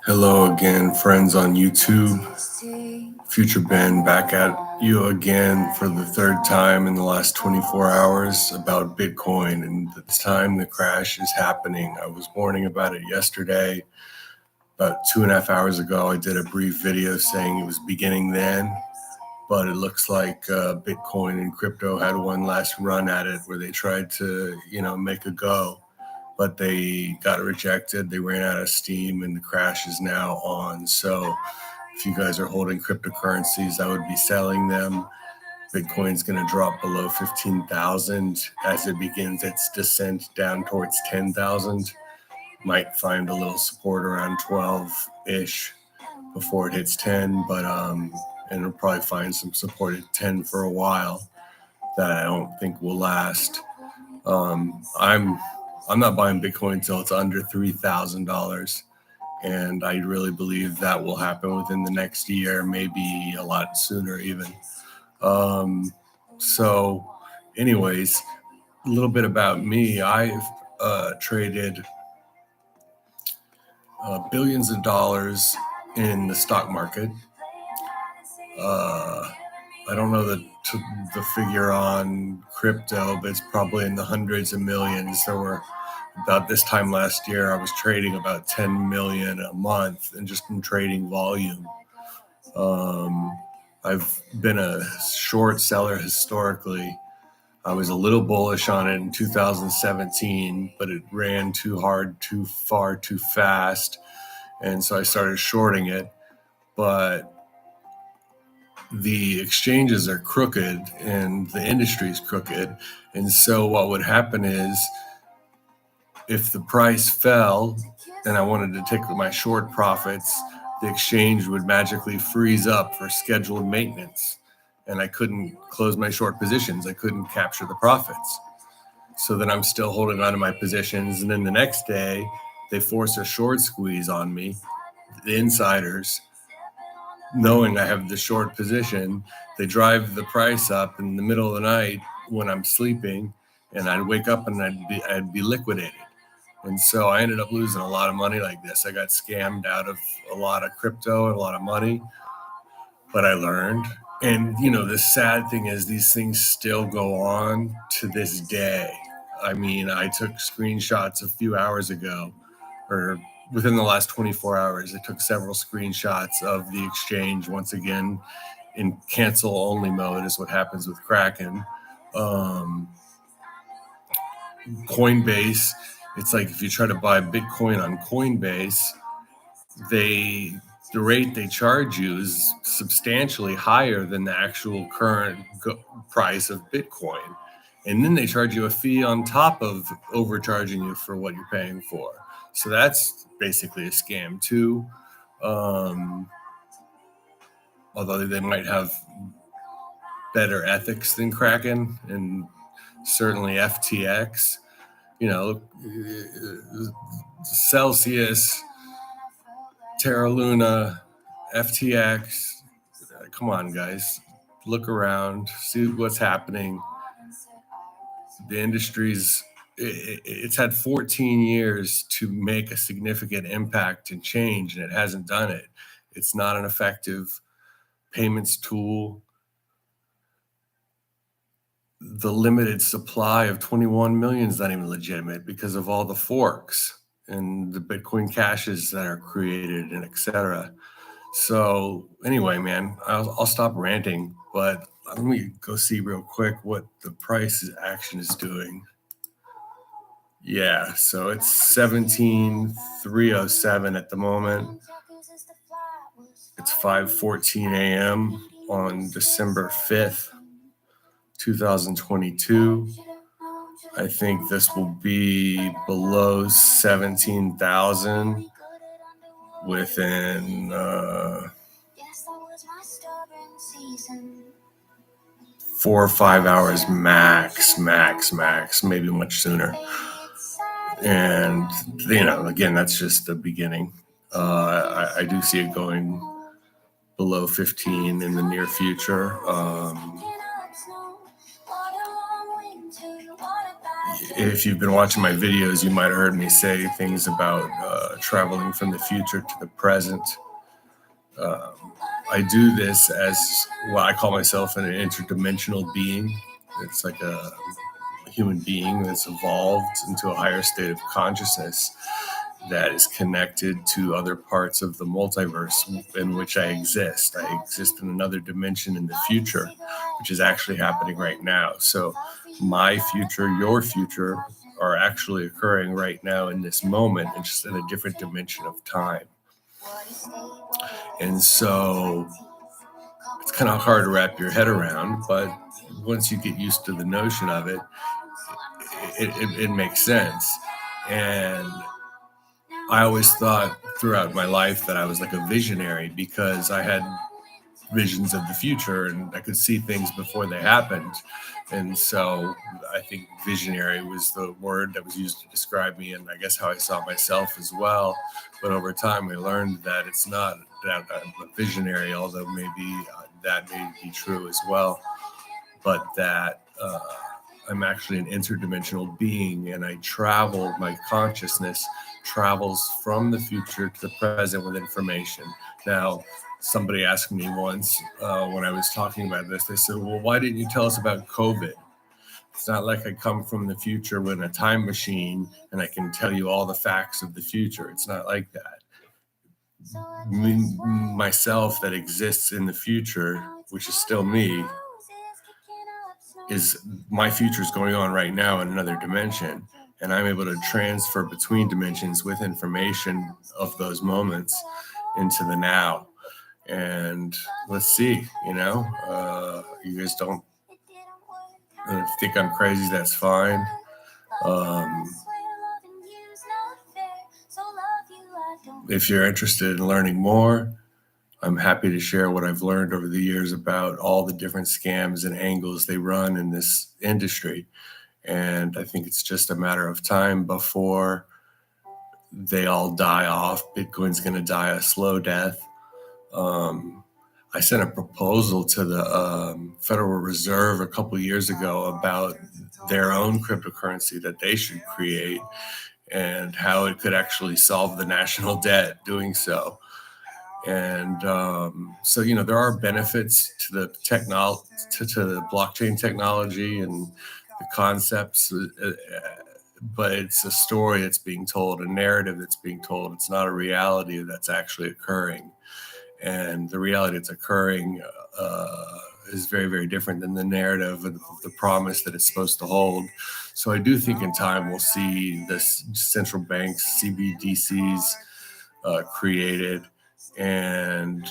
Hello again, friends on YouTube. Future Ben back at you again for the third time in the last 24 hours about Bitcoin and the time the crash is happening. I was warning about it yesterday. About 2.5 hours ago, I did a brief video saying it was beginning then, but it looks like Bitcoin and crypto had one last run at it where they tried to, make a go. But they got rejected. They ran out of steam, and the crash is now on. So if you guys are holding cryptocurrencies, I would be selling them. Bitcoin's going to drop below 15,000 as it begins its descent down towards 10,000. Might find a little support around 12-ish before it hits 10, but and it'll probably find some support at 10 for a while that I don't think will last. I'm not buying Bitcoin until it's under $3,000. And I really believe that will happen within the next year, maybe a lot sooner even. So anyways, a little bit about me. I've traded billions of dollars in the stock market. I don't know the figure on crypto, but it's probably in the hundreds of millions. There were about this time last year, I was trading about 10 million a month and just in trading volume. I've been a short seller historically. I was a little bullish on it in 2017, but it ran too hard, too far, too fast. And so I started shorting it. But the exchanges are crooked and the industry is crooked. And so what would happen is if the price fell and I wanted to take my short profits, the exchange would magically freeze up for scheduled maintenance. And I couldn't close my short positions. I couldn't capture the profits. So then I'm still holding on to my positions. And then the next day, they force a short squeeze on me, the insiders, knowing I have the short position. They drive the price up in the middle of the night when I'm sleeping, and I'd wake up and I'd be liquidated. And so I ended up losing a lot of money like this. I got scammed out of a lot of crypto and a lot of money, but I learned. And, the sad thing is these things still go on to this day. I mean, I took screenshots a few hours ago, or within the last 24 hours, I took several screenshots of the exchange once again in cancel only mode is what happens with Kraken. Coinbase, it's like if you try to buy Bitcoin on Coinbase, the rate they charge you is substantially higher than the actual current price of Bitcoin. And then they charge you a fee on top of overcharging you for what you're paying for. So that's basically a scam too. Although they might have better ethics than Kraken and certainly FTX, Celsius, Terra Luna, FTX. Come on, guys. Look around, see what's happening. The industry's, it's had 14 years to make a significant impact and change, and it hasn't done it. It's not an effective payments tool. The limited supply of 21 million is not even legitimate because of all the forks and the Bitcoin caches that are created and etc. So anyway, man, I'll stop ranting, but let me go see real quick what the price action is doing. Yeah, so it's 17,307 at the moment. It's 5:14 a.m. on December 5th, 2022. I think this will be below 17,000 within 4 or 5 hours max, maybe much sooner. And, again, that's just the beginning. I do see it going below 15 in the near future. if you've been watching my videos, you might have heard me say things about traveling from the future to the present. I do this as what I call myself an interdimensional being. It's like a human being that's evolved into a higher state of consciousness that is connected to other parts of the multiverse in which I exist. I exist in another dimension in the future, which is actually happening right now. So my future, your future are actually occurring right now in this moment, and just in a different dimension of time. And so it's kind of hard to wrap your head around, but once you get used to the notion of it, it makes sense. And I always thought throughout my life that I was like a visionary because I had visions of the future and I could see things before they happened. And so I think visionary was the word that was used to describe me, and I guess how I saw myself as well. But over time, I learned that it's not that I'm a visionary, although maybe that may be true as well, but that I'm actually an interdimensional being, and I travel, my consciousness travels from the future to the present with information. Now, somebody asked me once when I was talking about this, they said, well, why didn't you tell us about COVID? It's not like I come from the future with a time machine and I can tell you all the facts of the future. It's not like that. Myself that exists in the future, which is still me, is my future is going on right now in another dimension, and I'm able to transfer between dimensions with information of those moments into the now. And let's see, you guys don't think I'm crazy, that's fine. If you're interested in learning more, I'm happy to share what I've learned over the years about all the different scams and angles they run in this industry. And I think it's just a matter of time before they all die off. Bitcoin's going to die a slow death. I sent a proposal to the Federal Reserve a couple years ago about their own cryptocurrency that they should create and how it could actually solve the national debt doing so. And so, there are benefits to the to the blockchain technology and the concepts, but it's a story that's being told, a narrative that's being told. It's not a reality that's actually occurring. And the reality that's occurring is very, very different than the narrative and the promise that it's supposed to hold. So I do think in time we'll see the central banks, CBDCs, created, and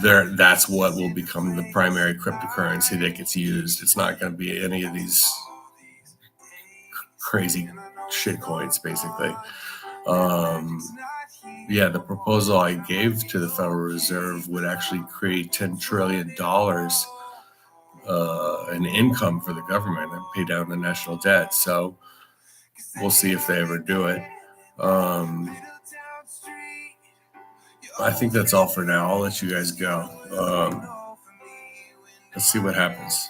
that's what will become the primary cryptocurrency that gets used. It's not going to be any of these crazy shit coins, basically. The proposal I gave to the Federal Reserve would actually create $10 trillion in income for the government and pay down the national debt. So we'll see if they ever do it. I think that's all for now. I'll let you guys go. Let's see what happens.